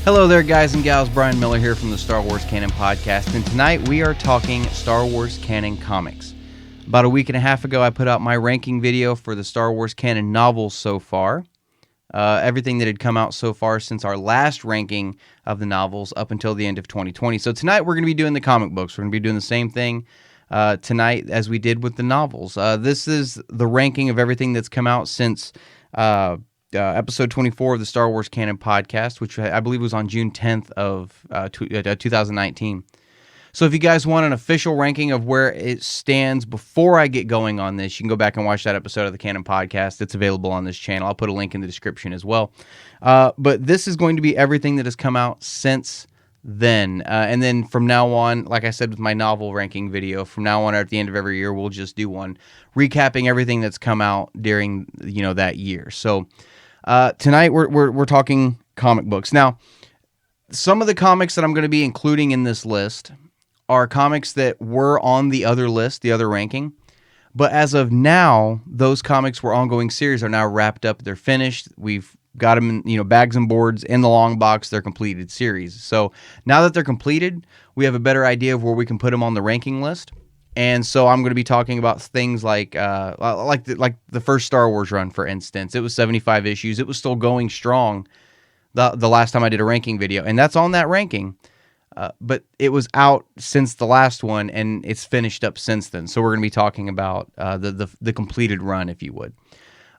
Hello there, guys and gals. Brian Miller here from the Star Wars Canon podcast, and tonight we are talking Star Wars Canon comics. About a week and a half ago, I put out my ranking video for the Star Wars Canon novels so far. Everything that had come out so far since our last ranking of the novels up until the end of 2020. So tonight we're going to be doing the comic books. We're going to be doing the same thing tonight as we did with the novels. This is the ranking of everything that's come out since episode 24 of the Star Wars Canon podcast, which I believe was on June 10th of 2019. So if you guys want an official ranking of where it stands before I get going on this, you can go back and watch that episode of the Canon podcast. It's available on this channel. I'll put a link in the description as well. But this is going to be everything that has come out since then. And then from now on, like I said with my novel ranking video, from now on at the end of every year, we'll just do one recapping everything that's come out during that year. So tonight we're talking comic books. Now, some of the comics that I'm going to be including in this list are comics that were on the other list, the other ranking. But as of now, those comics were ongoing series are now wrapped up. They're finished. We've got them in, bags and boards in the long box. They're completed series. So now that they're completed, we have a better idea of where we can put them on the ranking list. And so I'm going to be talking about things like the first Star Wars run, for instance. It was 75 issues. It was still going strong the last time I did a ranking video, and that's on that ranking. But it was out since the last one, and it's finished up since then. So we're going to be talking about the completed run, if you would.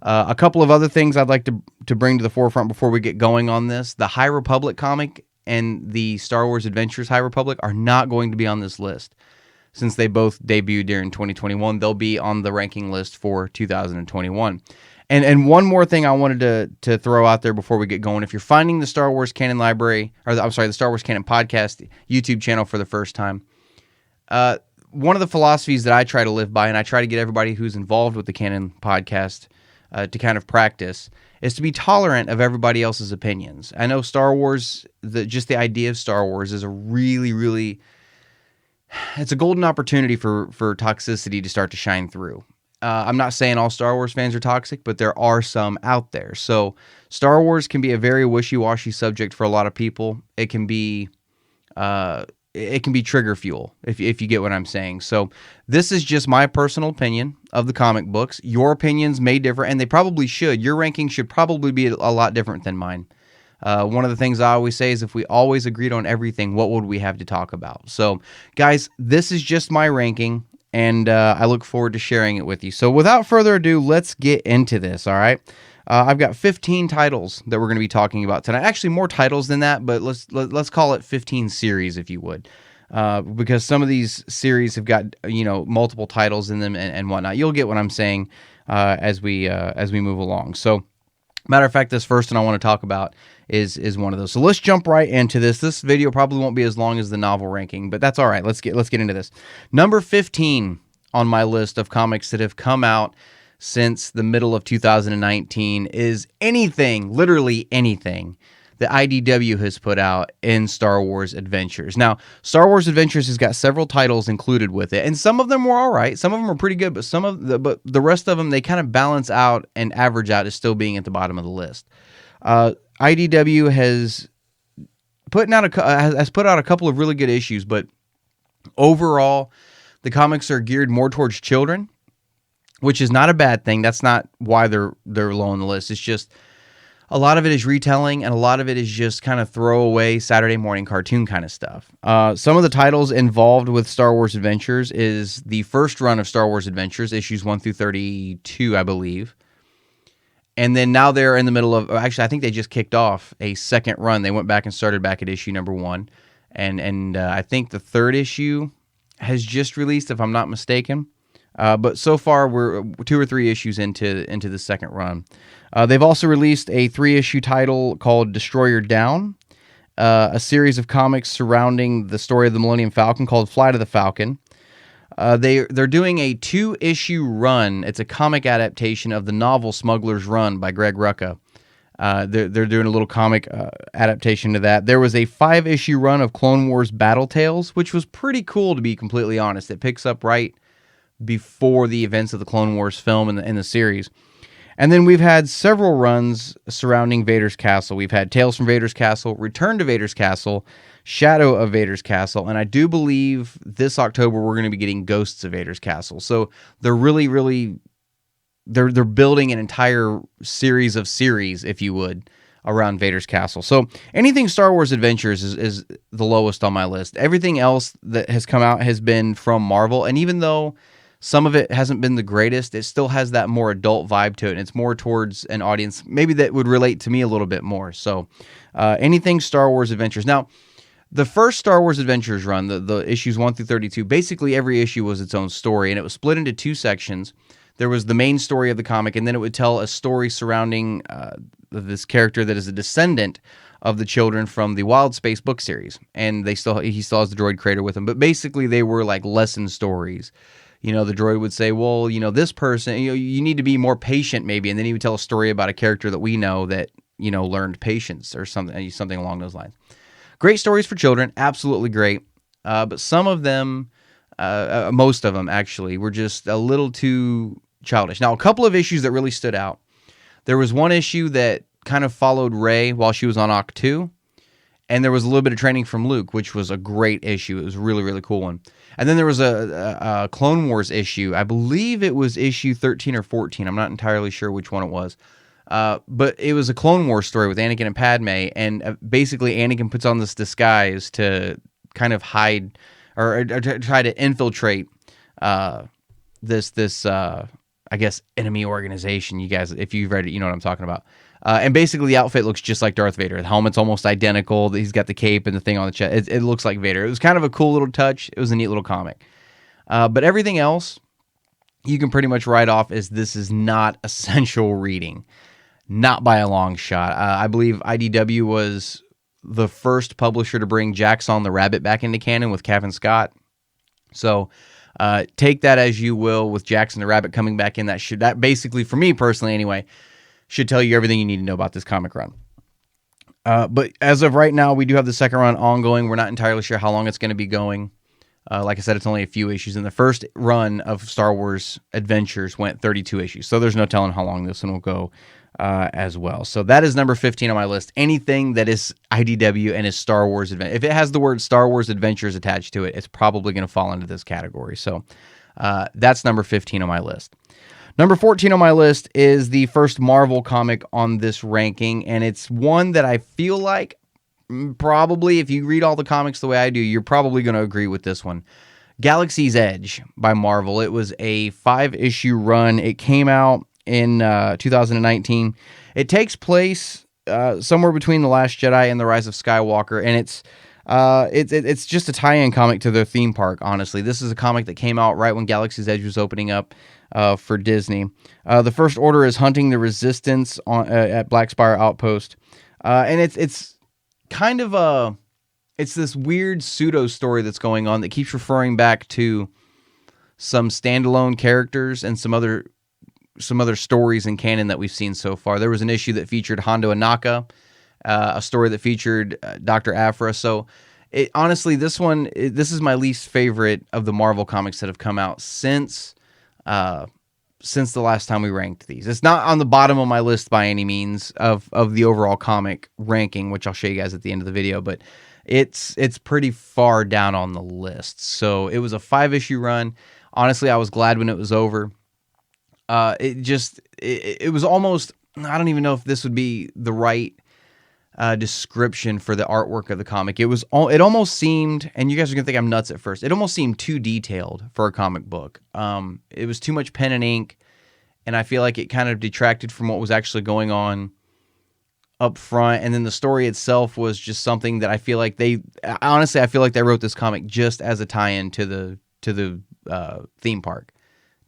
A couple of other things I'd like to bring to the forefront before we get going on this. The High Republic comic and the Star Wars Adventures High Republic are not going to be on this list. Since they both debuted during 2021, they'll be on the ranking list for 2021. And one more thing I wanted to throw out there before we get going. If you're finding the Star Wars Canon library, the Star Wars Canon podcast YouTube channel for the first time, one of the philosophies that I try to live by, and I try to get everybody who's involved with the Canon podcast to kind of practice, is to be tolerant of everybody else's opinions. I know Star Wars, just the idea of Star Wars is a really, really, it's a golden opportunity for toxicity to start to shine through. I'm not saying all Star Wars fans are toxic, but there are some out there. So Star Wars can be a very wishy-washy subject for a lot of people. It can be trigger fuel, if you get what I'm saying. So this is just my personal opinion of the comic books. Your opinions may differ, and they probably should. Your ranking should probably be a lot different than mine. One of the things I always say is if we always agreed on everything, what would we have to talk about? So, guys, this is just my ranking, and I look forward to sharing it with you. So without further ado, let's get into this, all right? I've got 15 titles that we're going to be talking about tonight. Actually, more titles than that, but let's call it 15 series, if you would. Because some of these series have got, multiple titles in them and whatnot. You'll get what I'm saying as we move along. So, matter of fact, this first one I want to talk about is one of those. So let's jump right into this. This video probably won't be as long as the novel ranking, but that's all right. Let's get into this. Number 15 on my list of comics that have come out since the middle of 2019 is anything, literally anything, that IDW has put out in Star Wars Adventures. Now, Star Wars Adventures has got several titles included with it, and some of them were all right. Some of them are pretty good, but but the rest of them, they kind of balance out and average out as still being at the bottom of the list. IDW has put out a couple of really good issues, but overall, the comics are geared more towards children, which is not a bad thing. That's not why they're low on the list. It's just a lot of it is retelling, and a lot of it is just kind of throwaway Saturday morning cartoon kind of stuff. Some of the titles involved with Star Wars Adventures is the first run of Star Wars Adventures, issues 1 through 32, I believe. And then now they're in the middle of, actually, I think they just kicked off a second run. They went back and started back at issue number 1. And I think the third issue has just released, if I'm not mistaken. But so far, we're 2 or 3 issues into the second run. They've also released a 3-issue title called Destroyer Down, a series of comics surrounding the story of the Millennium Falcon called Flight of the Falcon. They're doing a 2-issue run. It's a comic adaptation of the novel Smuggler's Run by Greg Rucka. They're doing a little comic adaptation to that. There was a 5-issue run of Clone Wars Battle Tales, which was pretty cool, to be completely honest. It picks up right before the events of the Clone Wars film in the series. And then we've had several runs surrounding Vader's Castle. We've had Tales from Vader's Castle, Return to Vader's Castle, Shadow of Vader's Castle, and I do believe this October we're going to be getting Ghosts of Vader's Castle. So they're really they're building an entire series, if you would, around Vader's Castle. So anything Star Wars Adventures is the lowest on my list. Everything else that has come out has been from Marvel, and even though some of it hasn't been the greatest, it still has that more adult vibe to it, and it's more towards an audience maybe that would relate to me a little bit more. So anything Star Wars Adventures. Now, the first Star Wars Adventures run, the issues 1 through 32, basically every issue was its own story, and it was split into 2 sections. There was the main story of the comic, and then it would tell a story surrounding this character that is a descendant of the children from the Wild Space book series, and he still has the droid Crater with him. But basically, they were like lesson stories. The droid would say, well, this person, you need to be more patient maybe, and then he would tell a story about a character that we know that, learned patience or something along those lines. Great stories for children, absolutely great. But some of them, most of them actually, were just a little too childish. Now, a couple of issues that really stood out. There was one issue that kind of followed Rey while she was on Octo 2, and there was a little bit of training from Luke, which was a great issue. It was a really, really cool one. And then there was a Clone Wars issue. I believe it was issue 13 or 14. I'm not entirely sure which one it was. But it was a Clone Wars story with Anakin and Padme, and basically Anakin puts on this disguise to kind of hide or try to infiltrate this I guess enemy organization. You guys, if you've read it, you know what I'm talking about. And basically the outfit looks just like Darth Vader. The helmet's almost identical. He's got the cape and the thing on the chest. It looks like Vader. It was kind of a cool little touch. It was a neat little comic. But everything else, you can pretty much write off as this is not essential reading. Not by a long shot. I believe IDW was the first publisher to bring Jackson the Rabbit back into canon with Kevin Scott. So take that as you will with Jackson the Rabbit coming back in. That basically, for me personally anyway, should tell you everything you need to know about this comic run. But as of right now, we do have the second run ongoing. We're not entirely sure how long it's going to be going. Like I said, it's only a few issues. And the first run of Star Wars Adventures went 32 issues. So there's no telling how long this one will go as well. So that is number 15 on my list. Anything that is IDW and is Star Wars Adventure. If it has the word Star Wars Adventures attached to it, it's probably going to fall into this category. So that's number 15 on my list. Number 14 on my list is the first Marvel comic on this ranking, and it's one that I feel like probably, if you read all the comics the way I do, you're probably going to agree with this one. Galaxy's Edge by Marvel. It was a 5-issue run. It came out in 2019. It takes place somewhere between The Last Jedi and The Rise of Skywalker, and it's just a tie-in comic to their theme park, honestly. This is a comic that came out right when Galaxy's Edge was opening up for Disney. The First Order is hunting the Resistance at Black Spire Outpost, and it's kind of it's this weird pseudo story that's going on that keeps referring back to some standalone characters and some other stories in canon that we've seen so far. There was an issue that featured Hondo Anaka, a story that featured Dr. Aphra. So honestly, this is my least favorite of the Marvel comics that have come out since the last time we ranked these. It's not on the bottom of my list by any means of the overall comic ranking, which I'll show you guys at the end of the video, but it's pretty far down on the list. So it was a 5-issue run. Honestly, I was glad when it was over. It was almost, I don't even know if this would be the right description for the artwork of the comic. It almost seemed, and you guys are gonna think I'm nuts at first, it almost seemed too detailed for a comic book. It was too much pen and ink, and I feel like it kind of detracted from what was actually going on up front. And then the story itself was just something that I feel like they wrote this comic just as a tie-in to the theme park,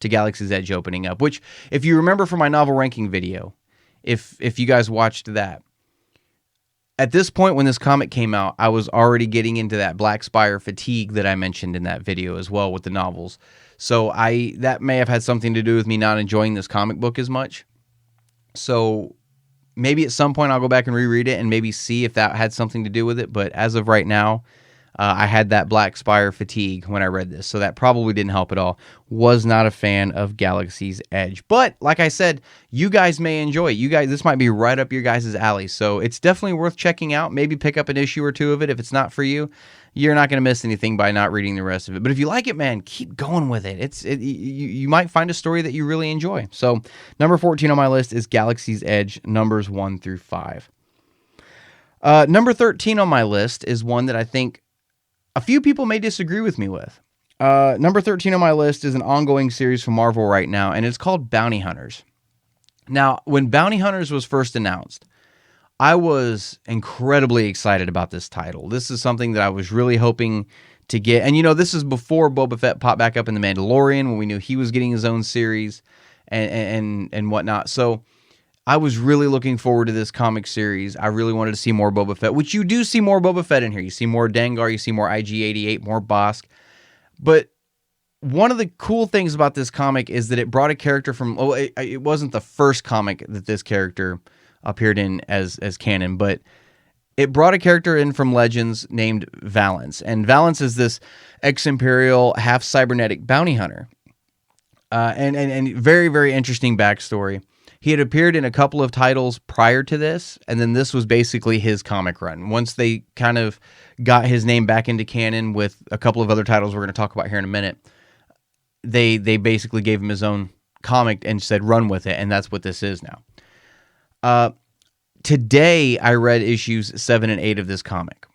to Galaxy's Edge opening up, which, if you remember from my novel ranking video, if you guys watched that, at this point when this comic came out, I was already getting into that Black Spire fatigue that I mentioned in that video as well with the novels. So that may have had something to do with me not enjoying this comic book as much. So maybe at some point I'll go back and reread it and maybe see if that had something to do with it. But as of right now, I had that Black Spire fatigue when I read this, so that probably didn't help at all. Was not a fan of Galaxy's Edge. But, like I said, you guys may enjoy it. You guys, this might be right up your guys' alley, so it's definitely worth checking out. Maybe pick up an issue or two of it. If it's not for you, you're not going to miss anything by not reading the rest of it. But if you like it, man, keep going with it. You might find a story that you really enjoy. So, number 14 on my list is Galaxy's Edge, numbers 1 through 5. Number 13 on my list is one that I think a few people may disagree with me with. Number 13 on my list is an ongoing series from Marvel right now, and it's called Bounty Hunters. Now, when Bounty Hunters was first announced, I was incredibly excited about this title. This is something that I was really hoping to get. And, this is before Boba Fett popped back up in The Mandalorian, when we knew he was getting his own series and whatnot. So I was really looking forward to this comic series. I really wanted to see more Boba Fett, which you do see more Boba Fett in here. You see more Dengar, you see more IG-88, more Bosk. But one of the cool things about this comic is that it brought a character from... it wasn't the first comic that this character appeared in as canon, but it brought a character in from Legends named Valance. And Valance is this ex-Imperial, half-cybernetic bounty hunter. And very, very interesting backstory. He had appeared in a couple of titles prior to this, and then this was basically his comic run. Once they kind of got his name back into canon with a couple of other titles we're going to talk about here in a minute, they basically gave him his own comic and said, run with it, and that's what this is now. Today, I read issues 7 and 8 of this comic,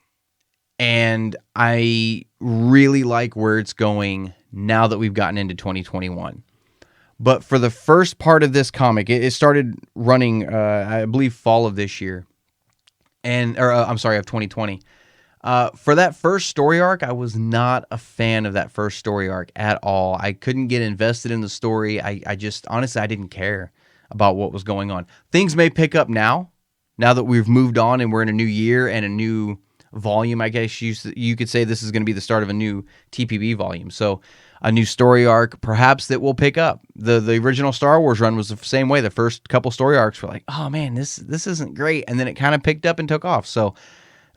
and I really like where it's going now that we've gotten into 2021. But for the first part of this comic, it started running, I believe, fall of this year. Of 2020. For that first story arc, I was not a fan of that first story arc at all. I couldn't get invested in the story. I just, honestly, I didn't care about what was going on. Things may pick up now that we've moved on and we're in a new year and a new volume. I guess you could say this is going to be the start of a new TPB volume. So a new story arc, perhaps, that will pick up. The original Star Wars run was the same way. The first couple story arcs were like, oh man, this isn't great, and then it kind of picked up and took off. So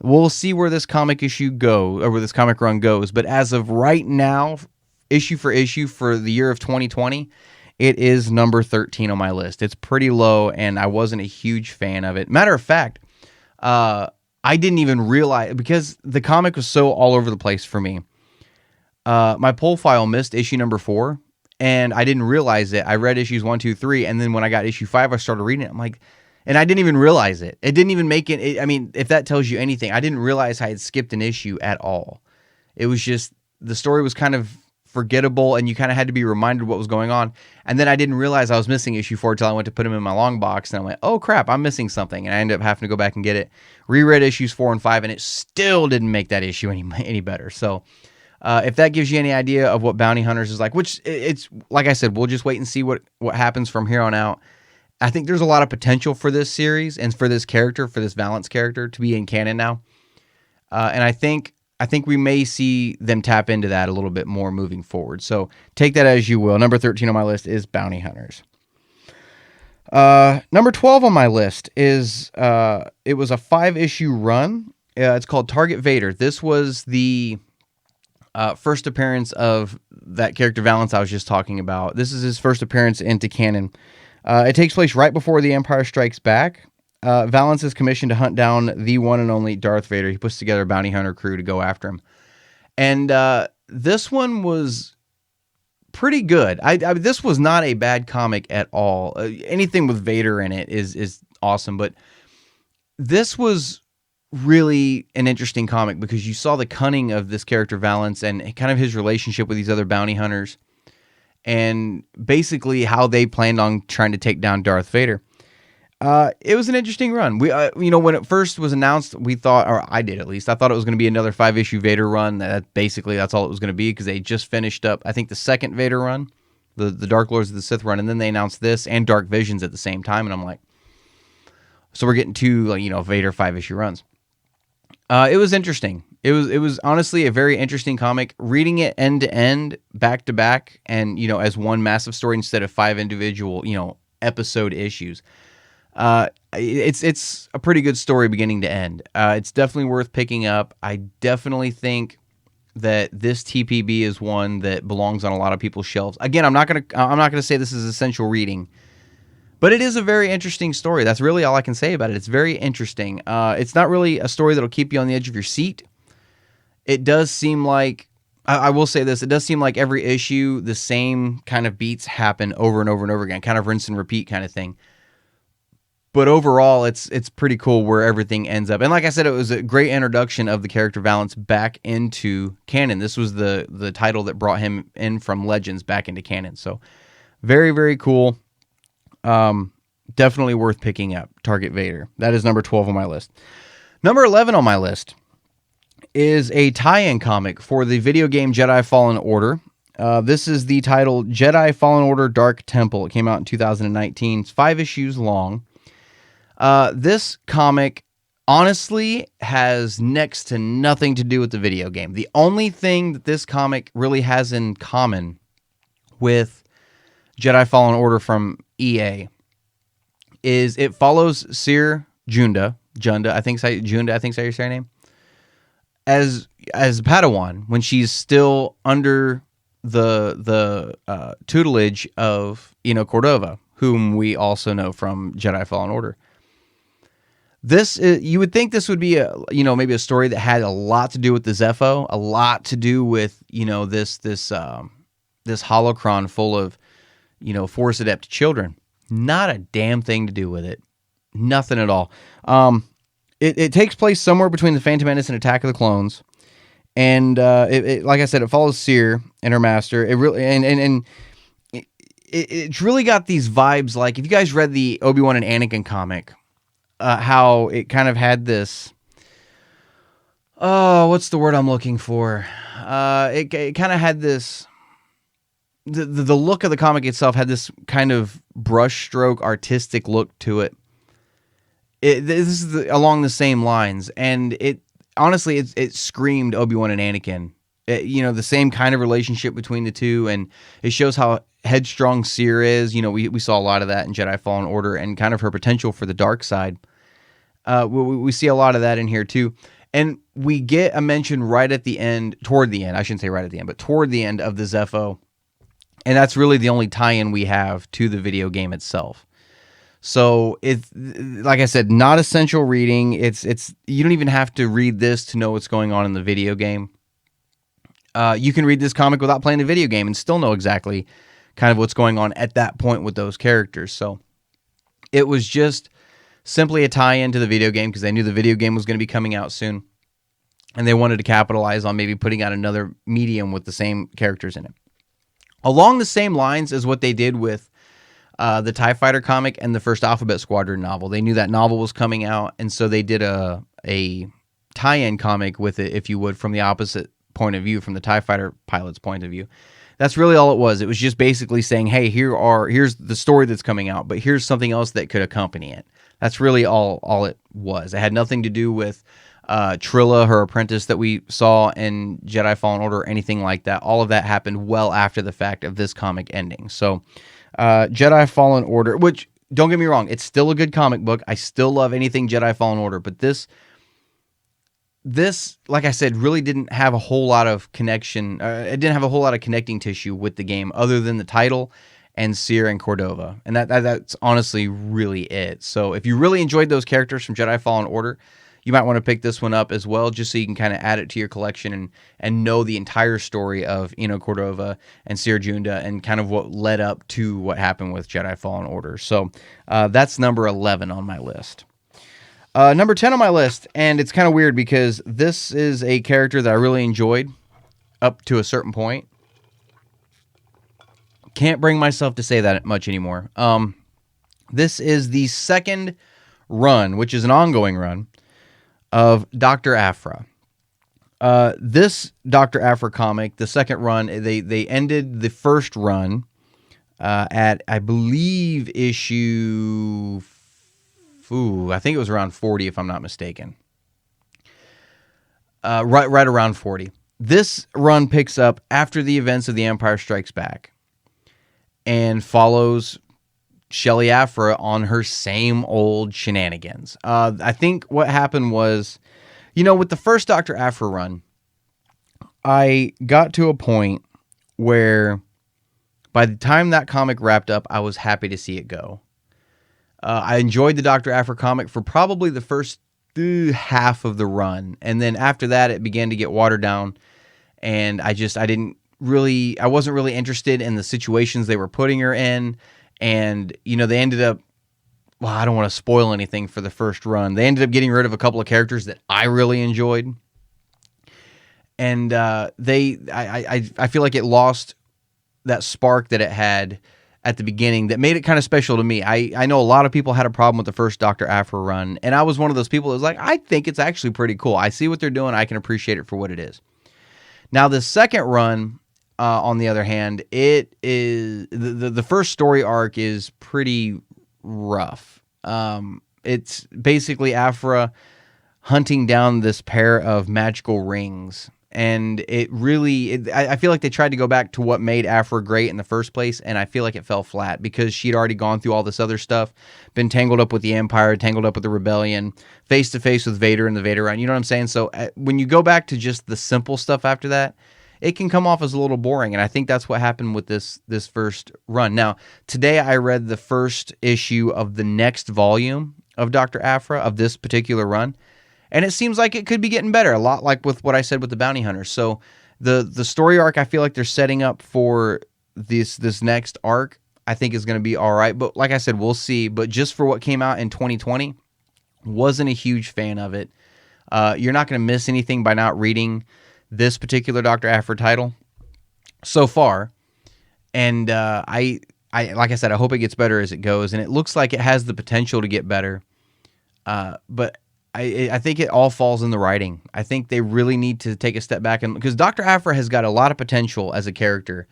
we'll see where this comic where this comic run goes. But as of right now, issue for issue for the year of 2020, it is number 13 on my list. It's pretty low, and I wasn't a huge fan of it. Matter of fact, I didn't even realize, because the comic was so all over the place for me. My pull file missed issue number 4, and I didn't realize it. I read issues 1, 2, 3, and then when I got issue 5, I started reading it. I'm like, and I didn't even realize it. It didn't even make it. I mean, if that tells you anything, I didn't realize I had skipped an issue at all. It was just, the story was kind of forgettable, and you kind of had to be reminded what was going on. And then I didn't realize I was missing issue 4 until I went to put them in my long box, and I went, oh crap, I'm missing something. And I ended up having to go back and get it. Reread issues 4 and 5, and it still didn't make that issue any better. So if that gives you any idea of what Bounty Hunters is like, which it's, like I said, we'll just wait and see what happens from here on out. I think there's a lot of potential for this series and for this character, for this Valance character, to be in canon now. And I think we may see them tap into that a little bit more moving forward. So take that as you will. Number 13 on my list is Bounty Hunters. Number 12 on my list is, it was a 5-issue run. It's called Target Vader. This was the first appearance of that character Valance I was just talking about. This is his first appearance into canon. It takes place right before The Empire Strikes Back. Valance is commissioned to hunt down the one and only Darth Vader. He puts together a bounty hunter crew to go after him. And this one was pretty good. This was not a bad comic at all. Anything with Vader in it is awesome, but this was really an interesting comic because you saw the cunning of this character Valance and kind of his relationship with these other bounty hunters and basically how they planned on trying to take down Darth Vader. It was an interesting run. We, when it first was announced, we thought, or I did at least, I thought it was going to be another 5-issue Vader run. That's all it was going to be because they just finished up, I think, the second Vader run, the Dark Lords of the Sith run, and then they announced this and Dark Visions at the same time, and I'm like, so we're getting two, Vader 5-issue runs. It was interesting. It was honestly a very interesting comic. Reading it end to end, back to back, and as one massive story instead of 5 individual episode issues. It's a pretty good story beginning to end. It's definitely worth picking up. I definitely think that this TPB is one that belongs on a lot of people's shelves. Again, I'm not gonna say this is essential reading, but it is a very interesting story. That's really all I can say about it. It's very interesting. It's not really a story that'll keep you on the edge of your seat. It does seem like, I will say this, it does seem like every issue, the same kind of beats happen over and over and over again, kind of rinse and repeat kind of thing. But overall, it's pretty cool where everything ends up. And like I said, it was a great introduction of the character Valance back into canon. This was the title that brought him in from Legends back into canon. So very, very cool. Definitely worth picking up. Target Vader. That is number 12 on my list. Number 11 on my list is a tie-in comic for the video game Jedi Fallen Order. This is the title Jedi Fallen Order Dark Temple. It came out in 2019. It's 5 issues long. This comic honestly has next to nothing to do with the video game. The only thing that this comic really has in common with Jedi Fallen Order from EA is it follows Seer Junda, I think so you say her name, as Padawan when she's still under the tutelage of Cordova, whom we also know from Jedi Fallen Order. This is, you would think this would be maybe a story that had a lot to do with the Zepho, a lot to do with this holocron full of Force adept children. Not a damn thing to do with it. Nothing at all. It takes place somewhere between the Phantom Menace and Attack of the Clones, and it like I said, it follows Seer and her master. It really it's really got these vibes. Like if you guys read the Obi-Wan and Anakin comic. How it kind of had this, what's the word I'm looking for? It kind of had this, the look of the comic itself had this kind of brushstroke artistic look to it. This is along the same lines, and it honestly, it screamed Obi-Wan and Anakin. The same kind of relationship between the two, and it shows how headstrong Seer is. We saw a lot of that in Jedi Fallen Order, and kind of her potential for the dark side. We see a lot of that in here too, and we get a mention toward the end. I shouldn't say right at the end, but toward the end of the Zepho, and that's really the only tie-in we have to the video game itself. So it's, like I said, not essential reading. It's you don't even have to read this to know what's going on in the video game. You can read this comic without playing the video game and still know exactly kind of what's going on at that point with those characters. So it was just simply a tie-in to the video game because they knew the video game was going to be coming out soon, and they wanted to capitalize on maybe putting out another medium with the same characters in it. Along the same lines as what they did with the TIE Fighter comic and the first Alphabet Squadron novel. They knew that novel was coming out, and so they did a tie-in comic with it, if you would, from the opposite point of view, from the TIE Fighter pilot's point of view. That's really all it was. It was just basically saying, hey, here's the story that's coming out, but here's something else that could accompany it. That's really all it was. It had nothing to do with Trilla, her apprentice that we saw in Jedi Fallen Order, or anything like that. All of that happened well after the fact of this comic ending. So Jedi Fallen Order, which, don't get me wrong, it's still a good comic book. I still love anything Jedi Fallen Order, but this, like I said, really didn't have a whole lot of connection. It didn't have a whole lot of connecting tissue with the game other than the title and Seer and Cordova. And that's honestly really it. So if you really enjoyed those characters from Jedi Fallen Order, you might want to pick this one up as well, just so you can kind of add it to your collection and know the entire story of Cordova and Seer Junda and kind of what led up to what happened with Jedi Fallen Order. So that's number 11 on my list. Number 10 on my list, and it's kind of weird because this is a character that I really enjoyed up to a certain point. Can't bring myself to say that much anymore. This is the second run, which is an ongoing run, of Dr. Aphra. This Dr. Aphra comic, the second run, they ended the first run at, I believe, issue... I think it was around 40, if I'm not mistaken. Right around 40. This run picks up after the events of The Empire Strikes Back and follows Shelly Aphra on her same old shenanigans. I think what happened was, with the first Dr. Aphra run, I got to a point where by the time that comic wrapped up, I was happy to see it go. I enjoyed the Dr. Aphra comic for probably the first half of the run. And then after that, it began to get watered down. And I wasn't really interested in the situations they were putting her in. And, they ended up, well, I don't want to spoil anything for the first run. They ended up getting rid of a couple of characters that I really enjoyed. And I feel like it lost that spark that it had at the beginning that made it kind of special to me. I know a lot of people had a problem with the first Dr. Aphra run, and I was one of those people that was like, I think it's actually pretty cool. I see what they're doing. I can appreciate it for what it is. Now, the second run, on the other hand, it is the first story arc is pretty rough. It's basically Aphra hunting down this pair of magical rings. And I feel like they tried to go back to what made Aphra great in the first place, and I feel like it fell flat because she'd already gone through all this other stuff, been tangled up with the Empire, tangled up with the Rebellion, face to face with Vader and the Vader run. You know what I'm saying? So when you go back to just the simple stuff after that, it can come off as a little boring, and I think that's what happened with this first run. Now, today I read the first issue of the next volume of Dr. Aphra of this particular run. And it seems like it could be getting better, a lot like with what I said with the Bounty Hunters. So the story arc, I feel like they're setting up for this next arc, I think is going to be all right. But like I said, we'll see. But just for what came out in 2020, wasn't a huge fan of it. You're not going to miss anything by not reading this particular Dr. Aphra title so far. And I like I said, I hope it gets better as it goes. And it looks like it has the potential to get better. But I think it all falls in the writing. I think they really need to take a step back, and because Dr. Aphra has got a lot of potential as a character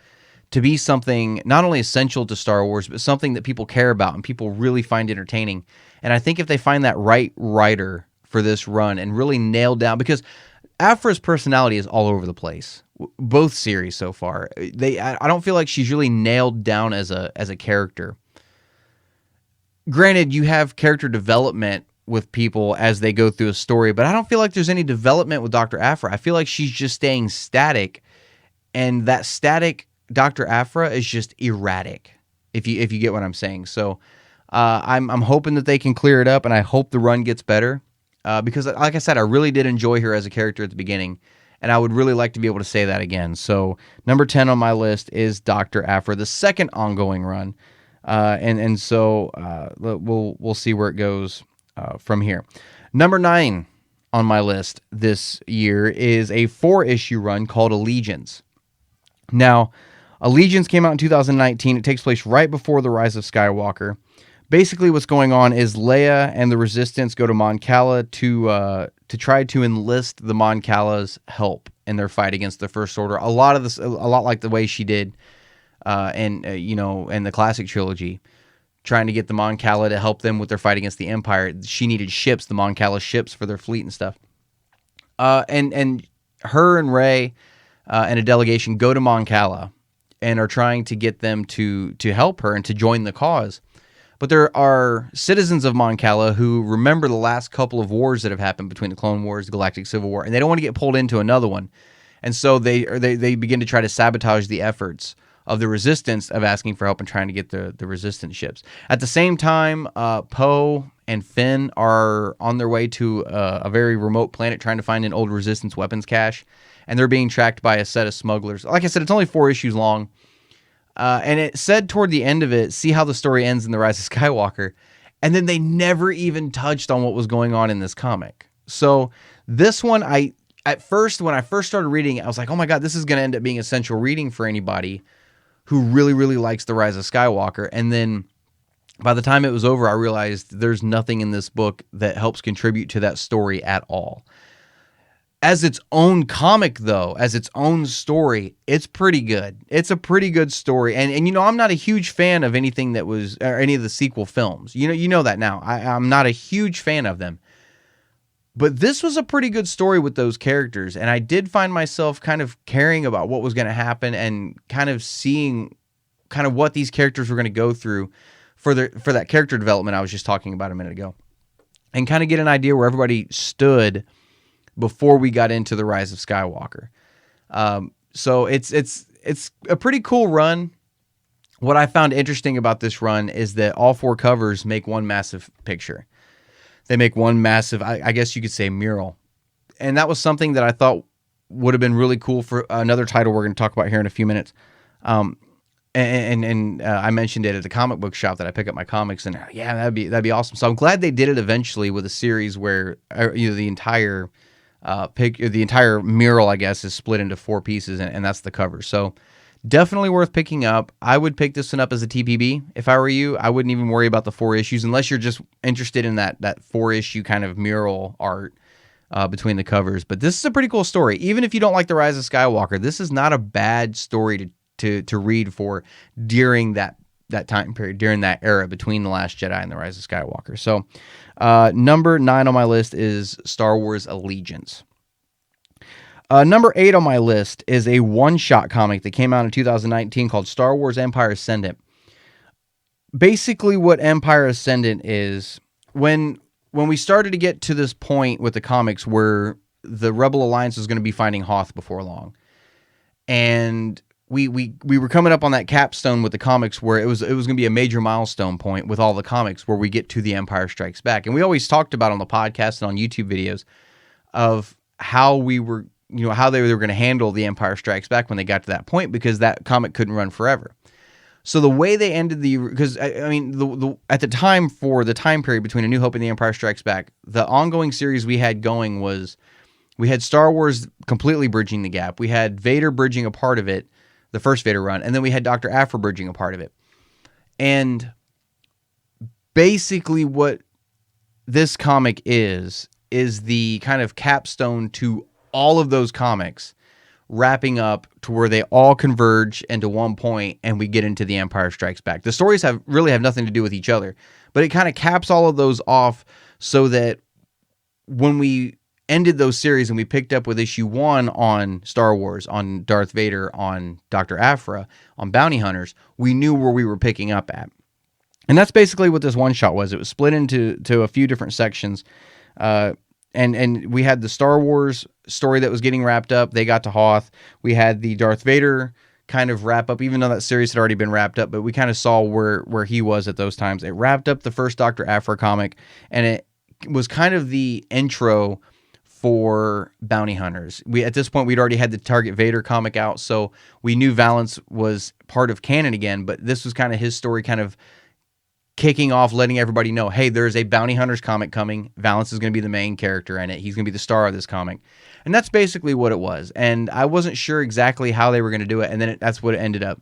to be something not only essential to Star Wars, but something that people care about and people really find entertaining. And I think if they find that right writer for this run and really nail down, because Aphra's personality is all over the place, both series so far. I don't feel like she's really nailed down as a character. Granted, you have character development with people as they go through a story, but I don't feel like there's any development with Dr. Aphra. I feel like she's just staying static, and that static Dr. Aphra is just erratic, if you get what I'm saying. So I'm hoping that they can clear it up, and I hope the run gets better because, like I said, I really did enjoy her as a character at the beginning, and I would really like to be able to say that again. So number 10 on my list is Dr. Aphra, the second ongoing run, so we'll see where it goes from here. Number 9 on my list this year is a 4-issue run called Allegiance. Now, Allegiance came out in 2019. It takes place right before the Rise of Skywalker. Basically, what's going on is Leia and the Resistance go to Mon Cala to try to enlist the Mon Cala's help in their fight against the First Order. A lot like the way she did in the classic trilogy, trying to get the Mon Cala to help them with their fight against the Empire. She needed ships, the Mon Cala ships for their fleet and stuff. And her and Rey and a delegation go to Mon Cala and are trying to get them to help her and to join the cause. But there are citizens of Mon Cala who remember the last couple of wars that have happened between the Clone Wars, the Galactic Civil War, and they don't want to get pulled into another one. And so they begin to try to sabotage the efforts of the Resistance of asking for help and trying to get the Resistance ships. At the same time, Poe and Finn are on their way to a very remote planet trying to find an old Resistance weapons cache, and they're being tracked by a set of smugglers. Like I said, it's only 4 issues long, and it said toward the end of it, see how the story ends in The Rise of Skywalker, and then they never even touched on what was going on in this comic. So this one, when I first started reading it, I was like, oh my God, this is going to end up being essential reading for anybody who really, really likes The Rise of Skywalker. And then by the time it was over, I realized there's nothing in this book that helps contribute to that story at all. As its own comic, though, as its own story, it's pretty good. It's a pretty good story. And I'm not a huge fan of anything that was, or any of the sequel films. You know that now. I'm not a huge fan of them. But this was a pretty good story with those characters, and I did find myself kind of caring about what was going to happen and kind of seeing kind of what these characters were going to go through for that character development I was just talking about a minute ago, and kind of get an idea where everybody stood before we got into the Rise of Skywalker. So it's a pretty cool run. What I found interesting about this run is that all 4 covers make one massive picture. They make one massive, I guess you could say, mural. And that was something that I thought would have been really cool for another title we're going to talk about here in a few minutes. I mentioned it at the comic book shop that I pick up my comics, and yeah, that'd be awesome. So I'm glad they did it eventually with a series where the entire the entire mural, I guess, is split into 4 pieces, and that's the cover. So definitely worth picking up. I would pick this one up as a TPB if I were you. I wouldn't even worry about the 4 issues unless you're just interested in that 4-issue kind of mural art between the covers. But this is a pretty cool story. Even if you don't like The Rise of Skywalker, this is not a bad story to read for during that time period, during that era between The Last Jedi and The Rise of Skywalker. So number 9 on my list is Star Wars Allegiance. Number 8 on my list is a one-shot comic that came out in 2019 called Star Wars Empire Ascendant. Basically what Empire Ascendant is, when we started to get to this point with the comics where the Rebel Alliance was going to be fighting Hoth before long, and we were coming up on that capstone with the comics where it was going to be a major milestone point with all the comics where we get to The Empire Strikes Back. And we always talked about on the podcast and on YouTube videos of how we were, how they were going to handle The Empire Strikes Back when they got to that point, because that comic couldn't run forever. So the way they ended because I mean, at the time, for the time period between A New Hope and The Empire Strikes Back, the ongoing series we had going was, we had Star Wars completely bridging the gap. We had Vader bridging a part of it, the first Vader run, and then we had Dr. Aphra bridging a part of it. And basically what this comic is the kind of capstone to all of those comics, wrapping up to where they all converge into one point and we get into The Empire Strikes Back. The stories really have nothing to do with each other, but it kind of caps all of those off so that when we ended those series and we picked up with issue 1 on Star Wars, on Darth Vader, on Dr. Aphra, on Bounty Hunters, we knew where we were picking up at. And that's basically what this one shot was. It was split into a few different sections. And we had the Star Wars story that was getting wrapped up. They got to Hoth. We had the Darth Vader kind of wrap up, even though that series had already been wrapped up, but we kind of saw where he was at those times. It wrapped up the first Dr. Aphra comic, and it was kind of the intro for Bounty Hunters. At this point, we'd already had the Target Vader comic out, so we knew Valance was part of canon again, but this was kind of his story kind of kicking off, letting everybody know, hey, there's a Bounty Hunters comic coming. Valance is going to be the main character in it. He's going to be the star of this comic. And that's basically what it was. And I wasn't sure exactly how they were going to do it, and then that's what it ended up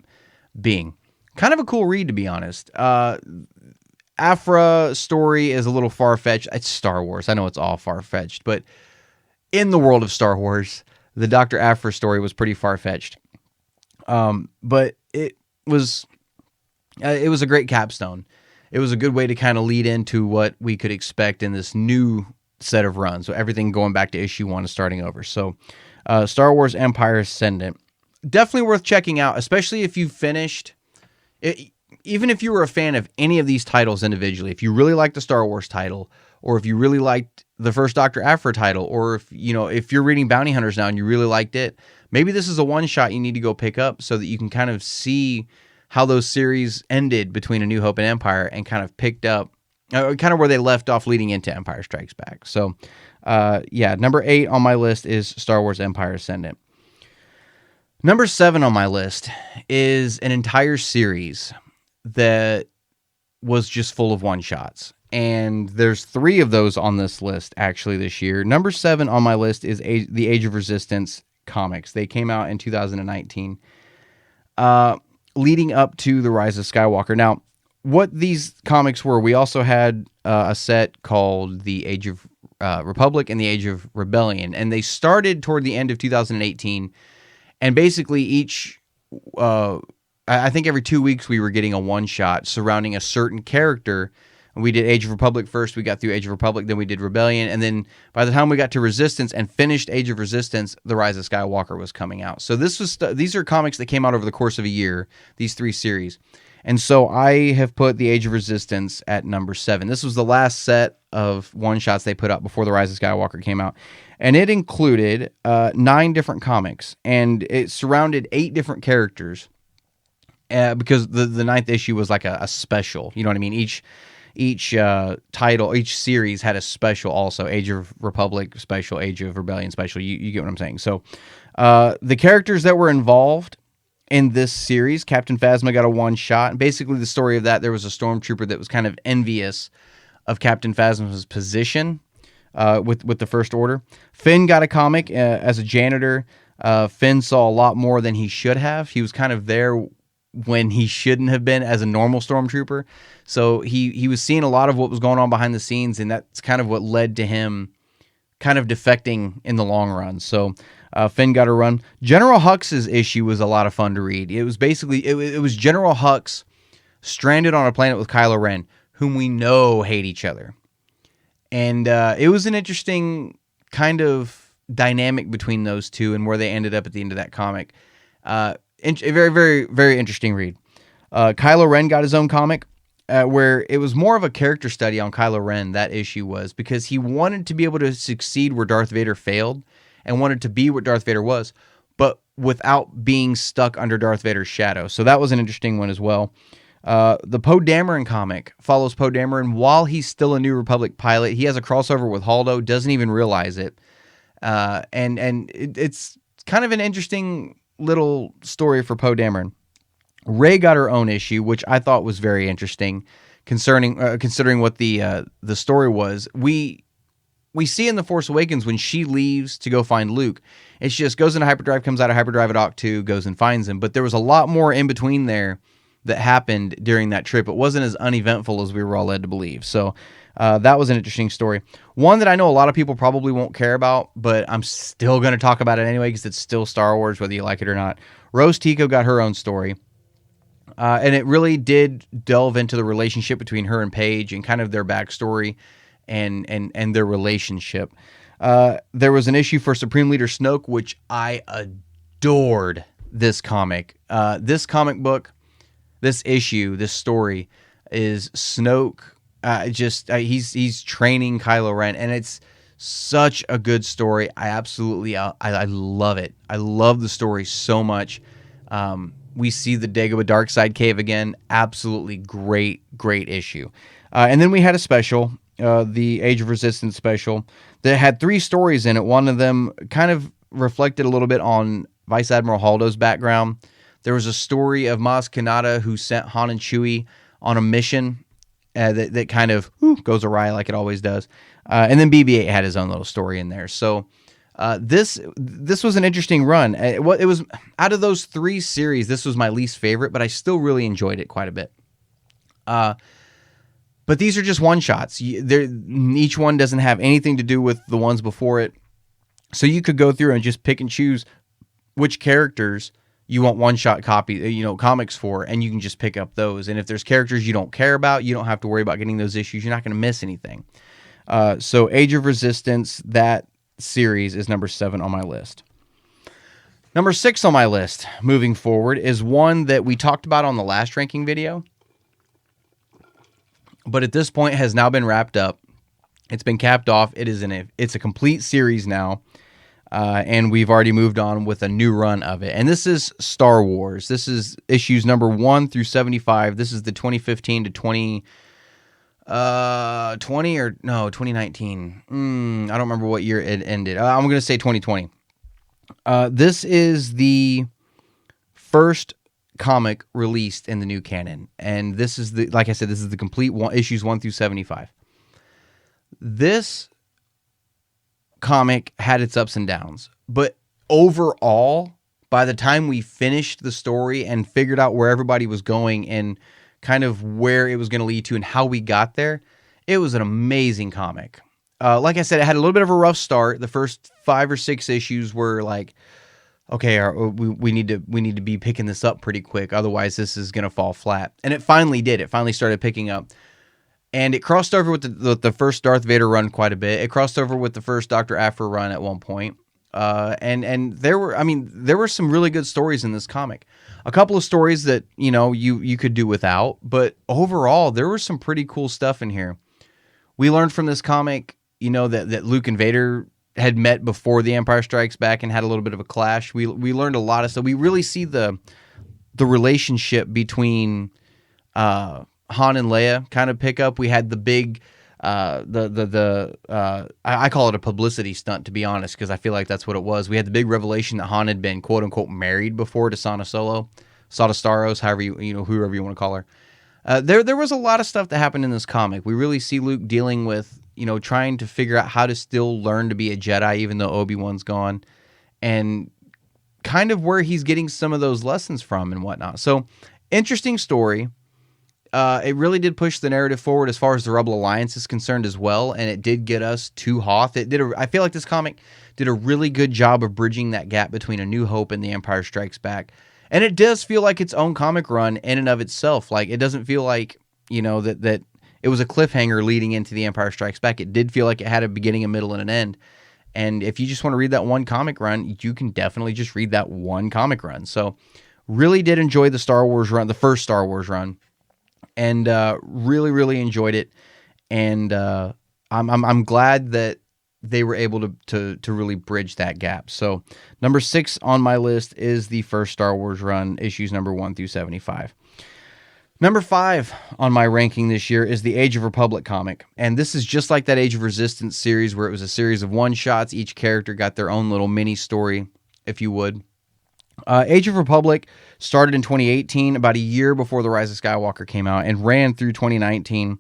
being. Kind of a cool read, to be honest. Aphra story is a little far-fetched. It's Star Wars. I know it's all far-fetched, but in the world of Star Wars, the Dr. Aphra story was pretty far-fetched. But it was a great capstone. It was a good way to kind of lead into what we could expect in this new set of runs. So everything going back to issue 1 and starting over. So Star Wars Empire Ascendant. Definitely worth checking out, especially if you've finished it. Even if you were a fan of any of these titles individually, if you really liked the Star Wars title, or if you really liked the first Dr. Aphra title, or if you're reading Bounty Hunters now and you really liked it, maybe this is a one-shot you need to go pick up so that you can kind of see how those series ended between A New Hope and Empire and kind of picked up, kind of where they left off leading into Empire Strikes Back. So, number 8 on my list is Star Wars Empire Ascendant. Number 7 on my list is an entire series that was just full of one-shots. And there's 3 of those on this list, actually, this year. Number 7 on my list is the Age of Resistance comics. They came out in 2019. Leading up to The Rise of Skywalker. Now, what these comics were, we also had a set called The Age of Republic and The Age of Rebellion, and they started toward the end of 2018, and basically each, I think every 2 weeks we were getting a one-shot surrounding a certain character. We did Age of Republic first, we got through Age of Republic, then we did Rebellion, and then by the time we got to Resistance and finished Age of Resistance, The Rise of Skywalker was coming out. So these are comics that came out over the course of a year, these 3 series. And so I have put The Age of Resistance at number 7. This was the last set of one-shots they put out before The Rise of Skywalker came out. And it included 9 different comics, and it surrounded 8 different characters, because the ninth issue was like a special. You know what I mean? Each title, each series had a special also. Age of Republic special, Age of Rebellion special. You get what I'm saying? So the characters that were involved in this series, Captain Phasma got a one-shot. And basically the story of that, there was a stormtrooper that was kind of envious of Captain Phasma's position with the First Order. Finn got a comic as a janitor. Finn saw a lot more than he should have. He was kind of there when he shouldn't have been as a normal stormtrooper. So he was seeing a lot of what was going on behind the scenes, and that's kind of what led to him kind of defecting in the long run. So Finn got a run. General Hux's issue was a lot of fun to read. It was basically, it was General Hux stranded on a planet with Kylo Ren, whom we know hate each other. And it was an interesting kind of dynamic between those two and where they ended up at the end of that comic. A very, very, very interesting read. Kylo Ren got his own comic where it was more of a character study on Kylo Ren, that issue was, because he wanted to be able to succeed where Darth Vader failed and wanted to be what Darth Vader was, but without being stuck under Darth Vader's shadow. So that was an interesting one as well. The Poe Dameron comic follows Poe Dameron while he's still a New Republic pilot. He has a crossover with Holdo, doesn't even realize it. And it's kind of an interesting little story for Poe Dameron. Rey got her own issue, which I thought was very interesting, considering what the story was. We see in The Force Awakens when she leaves to go find Luke, it's just goes into hyperdrive, comes out of hyperdrive at Octu, goes and finds him. But there was a lot more in between there that happened during that trip. It wasn't as uneventful as we were all led to believe. So that was an interesting story. One that I know a lot of people probably won't care about, but I'm still going to talk about it anyway because it's still Star Wars, whether you like it or not. Rose Tico got her own story. And it really did delve into the relationship between her and Paige and kind of their backstory and their relationship. There was an issue for Supreme Leader Snoke, which I adored this comic. This comic book, this issue, this story is Snoke. He's training Kylo Ren, and it's such a good story. I love it. I love the story so much. We see the Dagobah Darkside Cave again. Absolutely great issue. And then we had a special, the Age of Resistance special, that had 3 stories in it. One of them kind of reflected a little bit on Vice Admiral Holdo's background. There was a story of Maz Kanata who sent Han and Chewie on a mission that kind of goes awry like it always does. And then BB-8 had his own little story in there. So this was an interesting run. It was out of those 3 series, this was my least favorite, but I still really enjoyed it quite a bit. But these are just one-shots. Each one doesn't have anything to do with the ones before it. So you could go through and just pick and choose which characters you want one-shot comics for, and you can just pick up those. And if there's characters you don't care about, you don't have to worry about getting those issues. You're not going to miss anything. So Age of Resistance, that series is number 7 on my list. Number 6 on my list, moving forward, is one that we talked about on the last ranking video, but at this point has now been wrapped up. It's been capped off. It's a complete series now, and we've already moved on with a new run of it. And this is Star Wars. This is issues number 1 through 75. This is the 2015 to 2019. I don't remember what year it ended. I'm going to say 2020. This is the first comic released in the new canon, and this is like I said, this is the complete issues 1 through 75. This comic had its ups and downs, but overall, by the time we finished the story and figured out where everybody was going and kind of where it was going to lead to and how we got there, it was an amazing comic. Like I said, it had a little bit of a rough start. The first 5 or 6 issues were like, okay, we need to be picking this up pretty quick, otherwise this is going to fall flat. And it finally did. It finally started picking up. And it crossed over with the first Darth Vader run quite a bit. It crossed over with the first Dr. Aphra run at one point. And there were some really good stories in this comic. A couple of stories that, you could do without, but overall, there was some pretty cool stuff in here. We learned from this comic, that Luke and Vader had met before The Empire Strikes Back and had a little bit of a clash. We learned a lot of stuff. We really see the relationship between Han and Leia kind of pick up. We had the big I call it a publicity stunt, to be honest, because I feel like that's what it was. We had the big revelation that Han had been quote unquote married before to Sana Staros, whoever you want to call her. There was a lot of stuff that happened in this comic. We really see Luke dealing with, trying to figure out how to still learn to be a Jedi even though Obi-Wan's gone, and kind of where he's getting some of those lessons from and whatnot. So, interesting story. It really did push the narrative forward as far as the Rebel Alliance is concerned as well, and it did get us to Hoth. I feel like this comic did a really good job of bridging that gap between A New Hope and The Empire Strikes Back. And it does feel like its own comic run in and of itself. Like, it doesn't feel like, that it was a cliffhanger leading into The Empire Strikes Back. It did feel like it had a beginning, a middle, and an end. And if you just want to read that one comic run, you can definitely just read that one comic run. So, really did enjoy the Star Wars run, the first Star Wars run. And really, really enjoyed it, and I'm glad that they were able to really bridge that gap. So, number 6 on my list is the first Star Wars run, issues number 1 through 75. Number 5 on my ranking this year is the Age of Republic comic, and this is just like that Age of Resistance series, where it was a series of one-shots. Each character got their own little mini story, if you would. Age of Republic started in 2018, about a year before The Rise of Skywalker came out, and ran through 2019.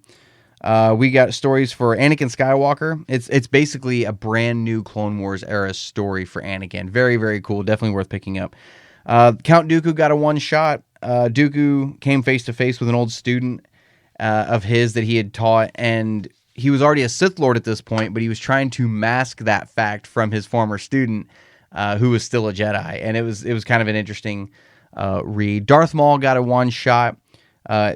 We got stories for Anakin Skywalker. It's basically a brand new Clone Wars era story for Anakin. Very, very cool. Definitely worth picking up. Count Dooku got a one-shot. Dooku came face-to-face with an old student of his that he had taught, and he was already a Sith Lord at this point, but he was trying to mask that fact from his former student, who was still a Jedi, and it was kind of an interesting read. Darth Maul got a one-shot.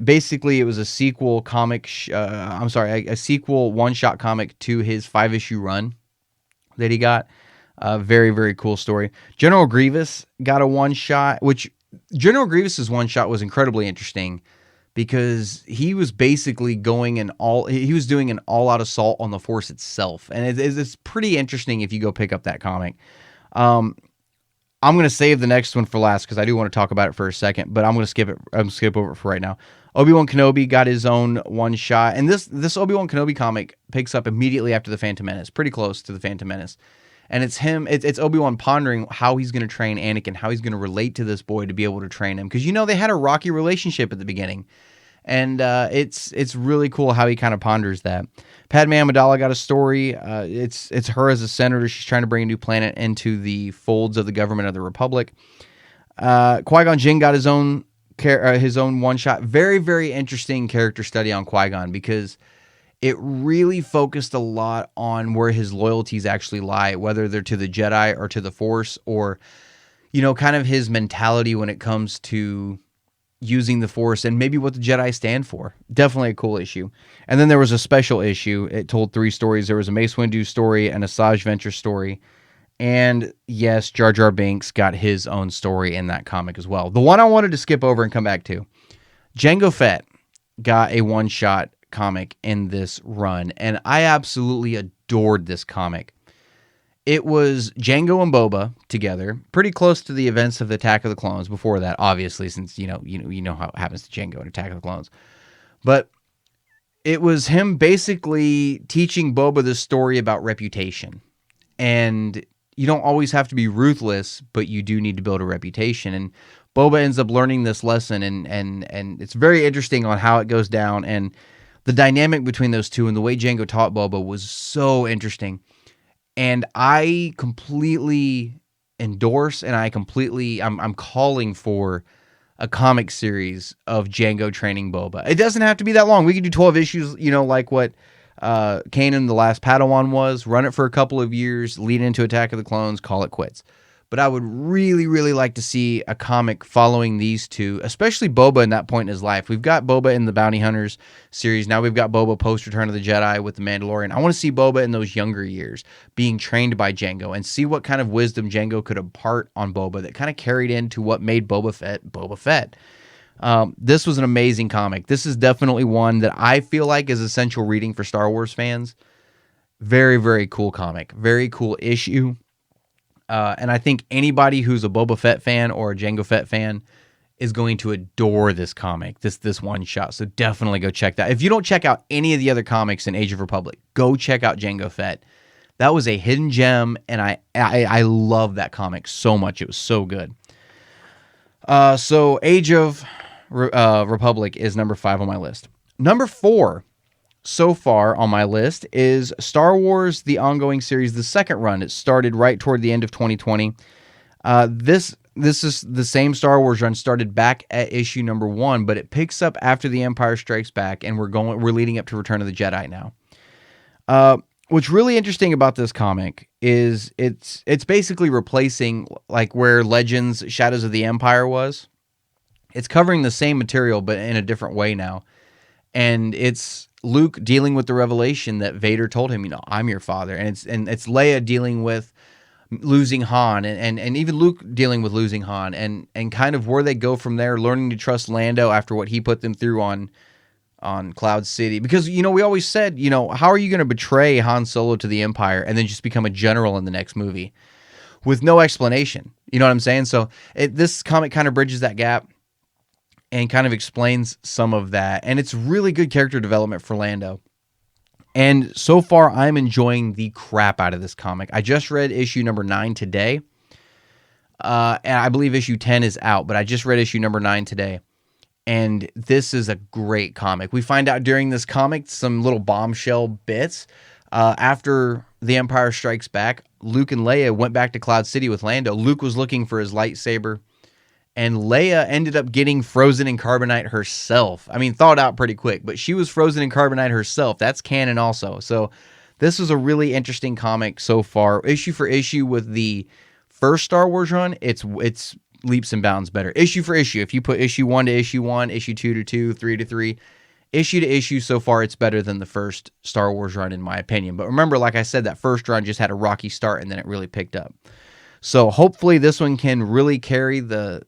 Basically, it was a sequel comic. A sequel one-shot comic to his 5-issue run that he got. Very, very cool story. General Grievous got a one-shot, which General Grievous's one-shot was incredibly interesting because he was basically doing an all-out assault on the Force itself, and it's pretty interesting if you go pick up that comic. I'm going to save the next one for last because I do want to talk about it for a second, but I'm going to skip it. I'm skip over it for right now. Obi-Wan Kenobi got his own one shot, and this Obi-Wan Kenobi comic picks up immediately after the Phantom Menace, pretty close to the Phantom Menace, and it's Obi-Wan pondering how he's going to train Anakin, how he's going to relate to this boy to be able to train him, because they had a rocky relationship at the beginning. And it's really cool how he kind of ponders that. Padme Amidala got a story. It's her as a senator. She's trying to bring a new planet into the folds of the government of the Republic. Qui-Gon Jinn got his own one-shot. Very, very interesting character study on Qui-Gon, because it really focused a lot on where his loyalties actually lie, whether they're to the Jedi or to the Force, or, kind of his mentality when it comes to using the Force and maybe what the Jedi stand for. Definitely a cool issue. And then there was a special issue. It told 3 stories. There was a Mace Windu story and a Asajj Ventress story. And yes, Jar Jar Binks got his own story in that comic as well. The one I wanted to skip over and come back to, Jango Fett got a one-shot comic in this run, and I absolutely adored this comic. It was Jango and Boba together, pretty close to the events of the Attack of the Clones. Before that, obviously, since you know how it happens to Jango in Attack of the Clones. But it was him basically teaching Boba this story about reputation, and you don't always have to be ruthless, but you do need to build a reputation. And Boba ends up learning this lesson, and it's very interesting on how it goes down, and the dynamic between those two and the way Jango taught Boba was so interesting. And I completely endorse, and I'm calling for a comic series of Jango training Boba. It doesn't have to be that long. We could do 12 issues, like what Kanan, the Last Padawan was. Run it for a couple of years, lead into Attack of the Clones, call it quits. But I would really, really like to see a comic following these two, especially Boba in that point in his life. We've got Boba in the Bounty Hunters series. Now we've got Boba post Return of the Jedi with the Mandalorian. I want to see Boba in those younger years being trained by Jango and see what kind of wisdom Jango could impart on Boba that kind of carried into what made Boba Fett Boba Fett. This was an amazing comic. This is definitely one that I feel like is essential reading for Star Wars fans. Very, very cool comic. Very cool issue. And I think anybody who's a Boba Fett fan or a Jango Fett fan is going to adore this comic, this one shot. So definitely go check that. If you don't check out any of the other comics in Age of Republic, go check out Jango Fett. That was a hidden gem, and I love that comic so much. It was so good. So Age of Republic is number 5 on my list. Number 4 so far on my list is Star Wars, the ongoing series, the second run. It started right toward the end of 2020. This is the same Star Wars run, started back at issue number 1, but it picks up after The Empire Strikes Back, and we're leading up to Return of the Jedi now. What's really interesting about this comic is it's basically replacing like where Legends Shadows of the Empire was. It's covering the same material, but in a different way now. And it's Luke dealing with the revelation that Vader told him, I'm your father. And it's Leia dealing with losing Han and even Luke dealing with losing Han and kind of where they go from there, learning to trust Lando after what he put them through on Cloud City. Because, we always said, how are you going to betray Han Solo to the Empire and then just become a general in the next movie with no explanation? You know what I'm saying? So this comic kind of bridges that gap and kind of explains some of that. And it's really good character development for Lando. And so far, I'm enjoying the crap out of this comic. I just read issue number 9 today. And I believe issue 10 is out, but I just read issue number 9 today. And this is a great comic. We find out during this comic some little bombshell bits. After The Empire Strikes Back, Luke and Leia went back to Cloud City with Lando. Luke was looking for his lightsaber. And Leia ended up getting frozen in carbonite herself. I mean, thawed out pretty quick, but she was frozen in carbonite herself. That's canon also. So this was a really interesting comic so far. Issue for issue with the first Star Wars run, it's leaps and bounds better. Issue for issue. If you put issue 1 to issue 1, issue 2 to 2, 3 to 3, issue to issue so far, it's better than the first Star Wars run in my opinion. But remember, like I said, that first run just had a rocky start and then it really picked up. So hopefully this one can really carry the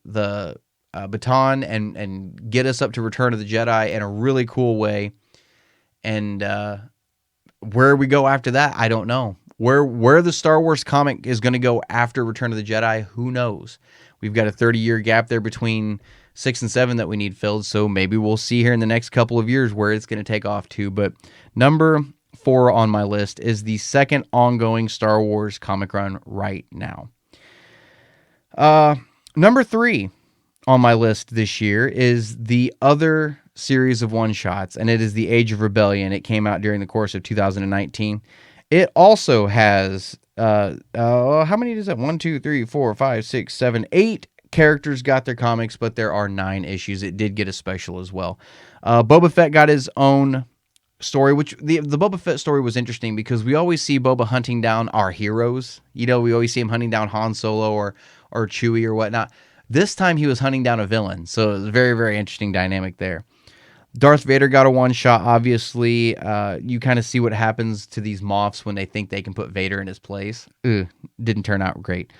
baton and get us up to Return of the Jedi in a really cool way. And where we go after that, I don't know. Where the Star Wars comic is going to go after Return of the Jedi, who knows? We've got a 30-year gap there between 6 and 7 that we need filled. So maybe we'll see here in the next couple of years where it's going to take off to. But number 4 on my list is the second ongoing Star Wars comic run right now. Number 3 on my list this year is the other series of one-shots, and it is the Age of Rebellion. It came out during the course of 2019. It also has, how many is that? 1, 2, 3, 4, 5, 6, 7, 8 characters got their comics, but there are 9 issues. It did get a special as well. Boba Fett got his own story, which the Boba Fett story was interesting because we always see Boba hunting down our heroes. We always see him hunting down Han Solo or Chewie or whatnot. This time he was hunting down a villain, so it was a very, very interesting dynamic there. Darth Vader got a one-shot, obviously. You kind of see what happens to these Moffs when they think they can put Vader in his place. Didn't turn out great.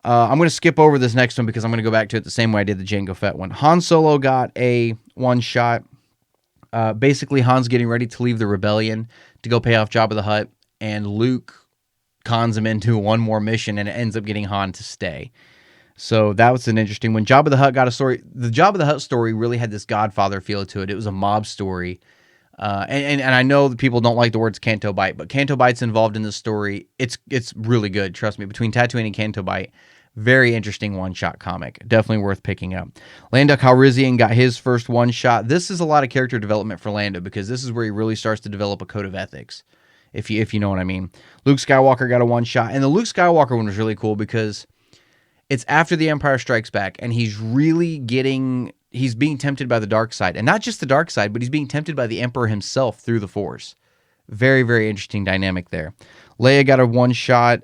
I'm going to skip over this next one because I'm going to go back to it the same way I did the Jango Fett one. Han Solo got a one-shot. Basically, Han's getting ready to leave the rebellion to go pay off Jabba the Hutt, and Luke cons him into one more mission, and it ends up getting Han to stay. So that was an interesting one. Jabba the Hutt got a story. The Jabba the Hutt story really had this Godfather feel to it. It was a mob story. And I know that people don't like the words Canto Bight, but Canto Bight's involved in this story. It's really good, trust me. Between Tatooine and Canto Bight, very interesting one-shot comic. Definitely worth picking up. Lando Calrissian got his first one-shot. This is a lot of character development for Lando because this is where he really starts to develop a code of ethics, if you know what I mean. Luke Skywalker got a one-shot. And the Luke Skywalker one was really cool because it's after The Empire Strikes Back, and he's being tempted by the dark side. And not just the dark side, but he's being tempted by the Emperor himself through the Force. Very, very interesting dynamic there. Leia got a one-shot.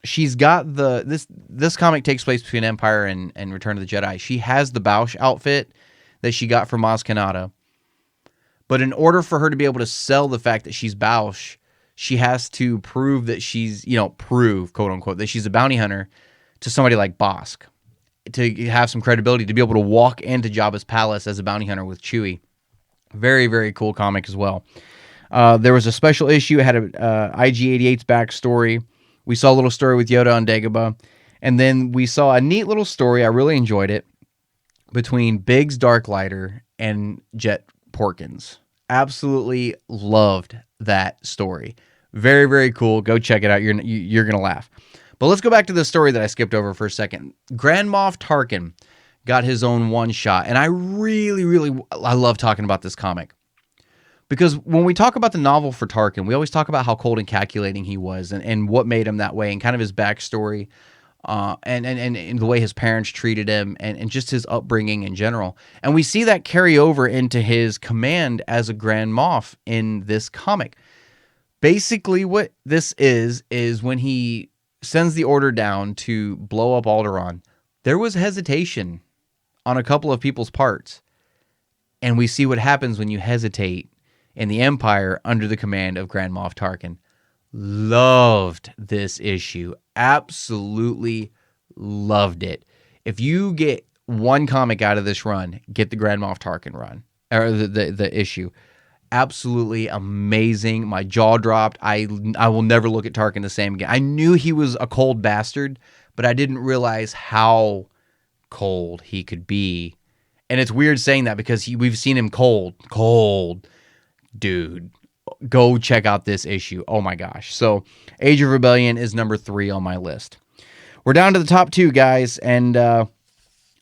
she's got this comic takes place between Empire and Return of the Jedi. She has the Bausch outfit that she got from Maz Kanata. But in order for her to be able to sell the fact that she's Bausch, she has to prove that she's, prove, quote unquote, that she's a bounty hunter to somebody like Bosk, to have some credibility, to be able to walk into Jabba's palace as a bounty hunter with Chewie. Very, very cool comic as well. There was a special issue. It had a IG-88's backstory. We saw a little story with Yoda on Dagobah. And then we saw a neat little story. I really enjoyed it. Between Biggs Darklighter and Jet Porkins. Absolutely loved that story. Very, very cool. Go check it out. You're going to laugh. But let's go back to the story that I skipped over for a second. Grand Moff Tarkin got his own one-shot. And I I love talking about this comic. Because when we talk about the novel for Tarkin, we always talk about how cold and calculating he was and what made him that way and kind of his backstory and the way his parents treated him and just his upbringing in general. And we see that carry over into his command as a Grand Moff in this comic. Basically what this is when he sends the order down to blow up Alderaan, there was hesitation on a couple of people's parts. And we see what happens when you hesitate in the Empire under the command of Grand Moff Tarkin. Loved this issue. Absolutely loved it. If you get one comic out of this run, get the Grand Moff Tarkin run, or the issue. Absolutely amazing. My jaw dropped. I will never look at Tarkin the same again. I knew he was a cold bastard, but I didn't realize how cold he could be. And it's weird saying that because we've seen him cold. Dude, go check out this issue. Oh my gosh. So Age of Rebellion is number 3 on my list. We're down to the top 2, guys, and I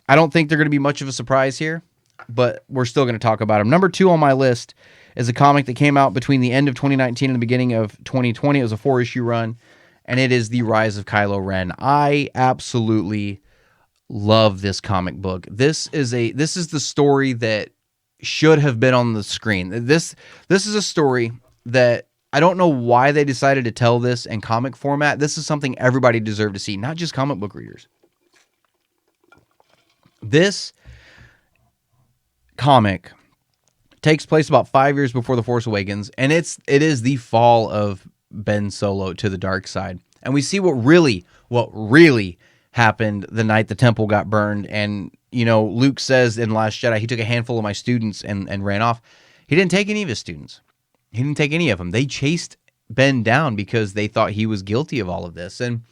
don't think they're going to be much of a surprise here, but we're still going to talk about them. Number 2 on my list is a comic that came out between the end of 2019 and the beginning of 2020. It was a 4-issue run, and it is The Rise of Kylo Ren. I absolutely love this comic book. This is the story that should have been on the screen. This is a story that I don't know why they decided to tell this in comic format. This is something everybody deserved to see, not just comic book readers. This comic takes place about 5 years before The Force Awakens, and it is the fall of Ben Solo to the dark side. And we see what really happened the night the temple got burned. And Luke says in Last Jedi, he took a handful of my students and ran off. He didn't take any of his students. He didn't take any of them. They chased Ben down because they thought he was guilty of all of this. And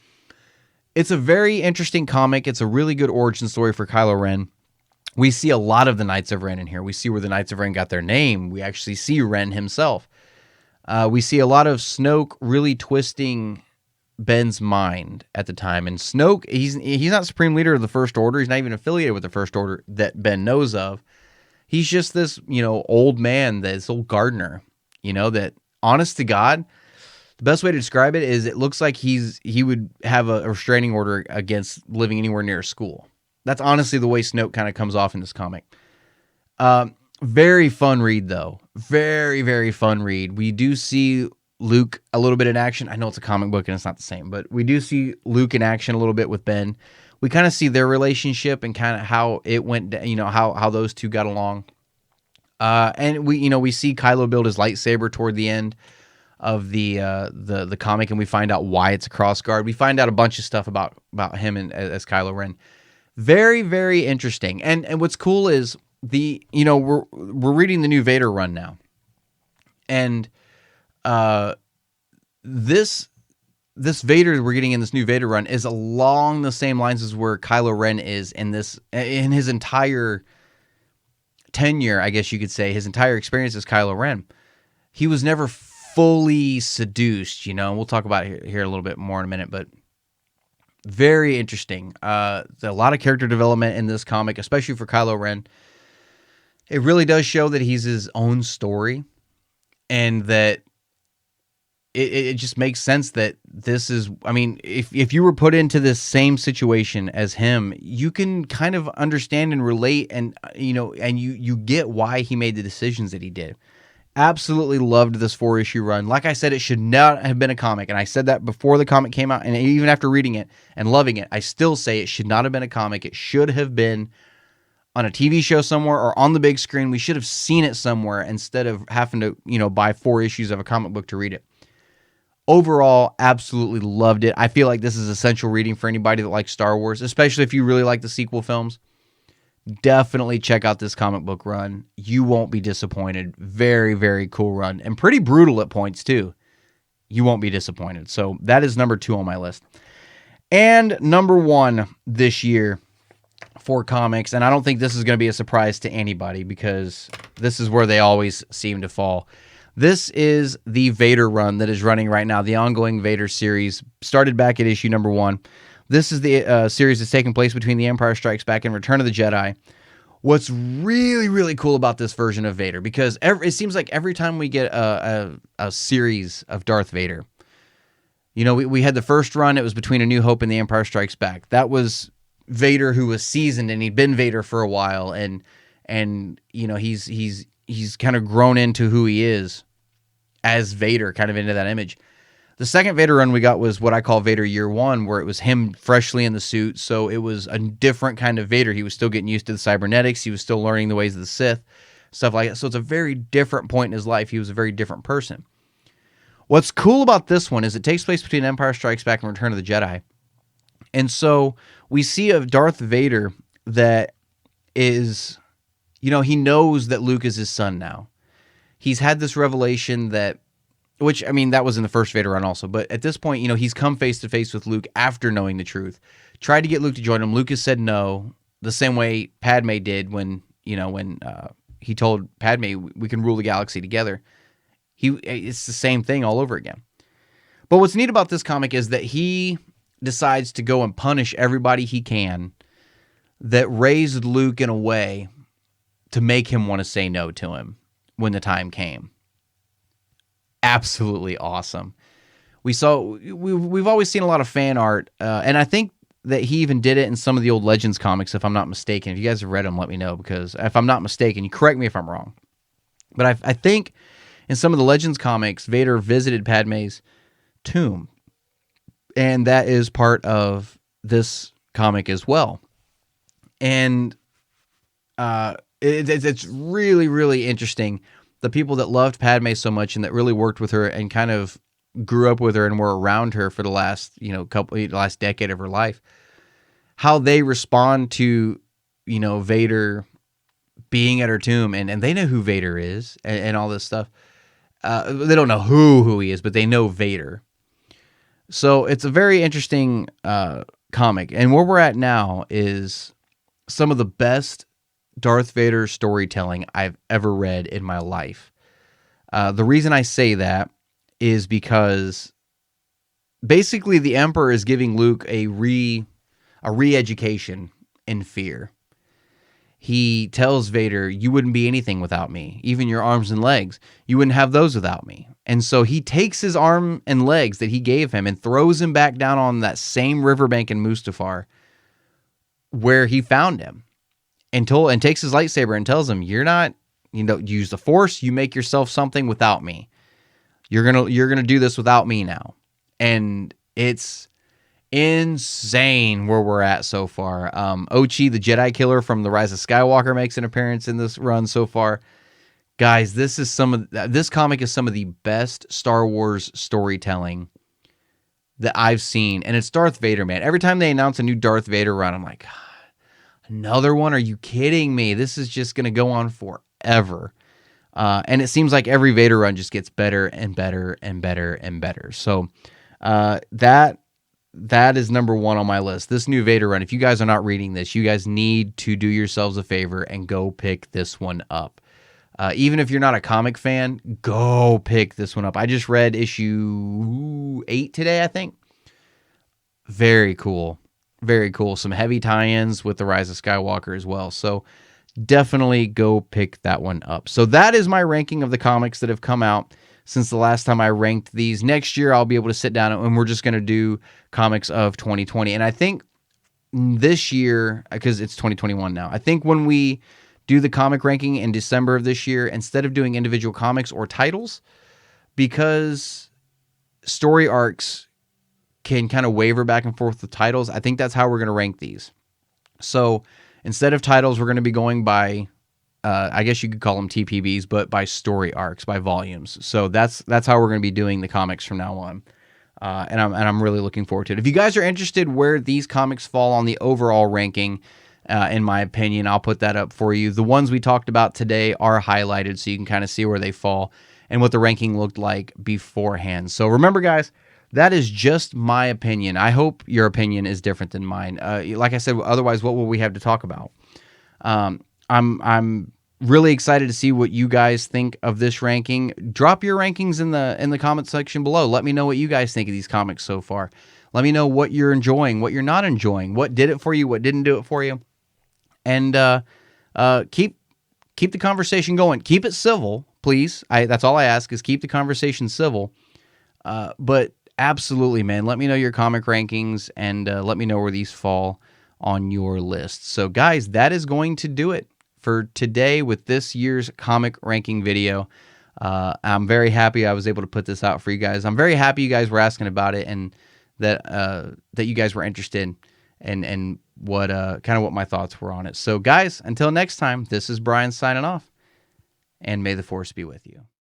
it's a very interesting comic. It's a really good origin story for Kylo Ren. We see a lot of the Knights of Ren in here. We see where the Knights of Ren got their name. We actually see Ren himself. We see a lot of Snoke really twisting Ben's mind at the time. And Snoke, he's not Supreme Leader of the First Order. He's not even affiliated with the First Order that Ben knows of. He's just this, old man, this old gardener, that, honest to God, the best way to describe it is it looks like he would have a restraining order against living anywhere near a school. That's honestly the way Snoke kind of comes off in this comic. Very fun read, though. Very, very fun read. We do see Luke a little bit in action. I know it's a comic book and it's not the same, but we do see Luke in action a little bit with Ben. We kind of see their relationship and kind of how it went, how those two got along. And we see Kylo build his lightsaber toward the end of the comic, and we find out why it's a crossguard. We find out a bunch of stuff about him as Kylo Ren. Very, very interesting. And what's cool is we're reading the new Vader run now. And this Vader we're getting in this new Vader run is along the same lines as where Kylo Ren is in his entire tenure, I guess you could say, his entire experience as Kylo Ren. He was never fully seduced, and we'll talk about it here a little bit more in a minute, but very interesting. A lot of character development in this comic, especially for Kylo Ren. It really does show that he's his own story, and that it just makes sense that this is, if you were put into this same situation as him, you can kind of understand and relate, and you get why he made the decisions that he did. Absolutely loved this 4-issue run. Like I said, it should not have been a comic. And I said that before the comic came out. And even after reading it and loving it, I still say it should not have been a comic. It should have been on a TV show somewhere or on the big screen. We should have seen it somewhere instead of having to, buy 4 issues of a comic book to read it. Overall, absolutely loved it. I feel like this is essential reading for anybody that likes Star Wars, especially if you really like the sequel films. Definitely check out this comic book run. You won't be disappointed. Very, very cool run. And pretty brutal at points, too. You won't be disappointed. So that is number 2 on my list. And number 1 this year for comics, and I don't think this is going to be a surprise to anybody because this is where they always seem to fall. This is the Vader run that is running right now. The ongoing Vader series started back at issue number 1. This is the series that's taking place between The Empire Strikes Back and Return of the Jedi. What's really, really cool about this version of Vader, because it seems like every time we get a series of Darth Vader, we had the first run, it was between A New Hope and The Empire Strikes Back. That was Vader who was seasoned, and he'd been Vader for a while, and he's kind of grown into who he is as Vader, kind of into that image. The second Vader run we got was what I call Vader Year 1, where it was him freshly in the suit, so it was a different kind of Vader. He was still getting used to the cybernetics. He was still learning the ways of the Sith, stuff like that. So it's a very different point in his life. He was a very different person. What's cool about this one is it takes place between Empire Strikes Back and Return of the Jedi. And so we see a Darth Vader that is, he knows that Luke is his son now. He's had this revelation that was in the first Vader run also. But at this point, he's come face to face with Luke after knowing the truth. Tried to get Luke to join him. Luke has said no, the same way Padme did when he told Padme, we can rule the galaxy together. It's the same thing all over again. But what's neat about this comic is that he decides to go and punish everybody he can that raised Luke in a way to make him want to say no to him when the time came. Absolutely awesome. We've always seen a lot of fan art, and I think that he even did it in some of the old Legends comics, if I'm not mistaken. If you guys have read them, let me know, because if I'm not mistaken, you correct me if I'm wrong. But I think in some of the Legends comics, Vader visited Padme's tomb, and that is part of this comic as well. And it's really, really interesting. The people that loved Padme so much and that really worked with her and kind of grew up with her and were around her for the last, last decade of her life, how they respond to, Vader being at her tomb, and they know who Vader is and all this stuff. They don't know who he is, but they know Vader. So it's a very interesting comic. And where we're at now is some of the best Darth Vader storytelling I've ever read in my life. The reason I say that is because basically the Emperor is giving Luke a re-education in fear. He tells Vader, you wouldn't be anything without me. Even your arms and legs, you wouldn't have those without me. And so he takes his arm and legs that he gave him and throws him back down on that same riverbank in Mustafar where he found him. And takes his lightsaber and tells him, you're not, use the Force, you make yourself something without me. You're gonna do this without me now. And it's insane where we're at so far. Ochi, the Jedi killer from The Rise of Skywalker, makes an appearance in this run so far. Guys, this comic is some of the best Star Wars storytelling that I've seen. And it's Darth Vader, man. Every time they announce a new Darth Vader run, I'm like, another one? Are you kidding me? This is just going to go on forever. And it seems like every Vader run just gets better and better and better and better. So that is number 1 on my list. This new Vader run, if you guys are not reading this, you guys need to do yourselves a favor and go pick this one up. Even if you're not a comic fan, go pick this one up. I just read issue 8 today, I think. Very cool. Very cool. Some heavy tie-ins with The Rise of Skywalker as well. So definitely go pick that one up. So that is my ranking of the comics that have come out since the last time I ranked these. Next year, I'll be able to sit down and we're just going to do comics of 2020. And I think this year, because it's 2021 now, I think when we do the comic ranking in December of this year instead of doing individual comics or titles, because story arcs can kind of waver back and forth with titles. I think that's how we're going to rank these. So instead of titles, we're going to be going by, I guess you could call them TPBs, but by story arcs, by volumes. So that's how we're going to be doing the comics from now on. And I'm really looking forward to it. If you guys are interested where these comics fall on the overall ranking, in my opinion, I'll put that up for you. The ones we talked about today are highlighted so you can kind of see where they fall and what the ranking looked like beforehand. So remember, guys, that is just my opinion. I hope your opinion is different than mine. Like I said, otherwise, what will we have to talk about? I'm really excited to see what you guys think of this ranking. Drop your rankings in the comment section below. Let me know what you guys think of these comics so far. Let me know what you're enjoying, what you're not enjoying, what did it for you, what didn't do it for you. And keep the conversation going. Keep it civil, please. That's all I ask, is keep the conversation civil. But absolutely, man, let me know your comic rankings, and let me know where these fall on your list. So, guys, that is going to do it for today with this year's comic ranking video. I'm very happy I was able to put this out for you guys. I'm very happy you guys were asking about it, and that you guys were interested and what kind of what my thoughts were on it. So, guys, until next time, this is Brian signing off, and may the Force be with you.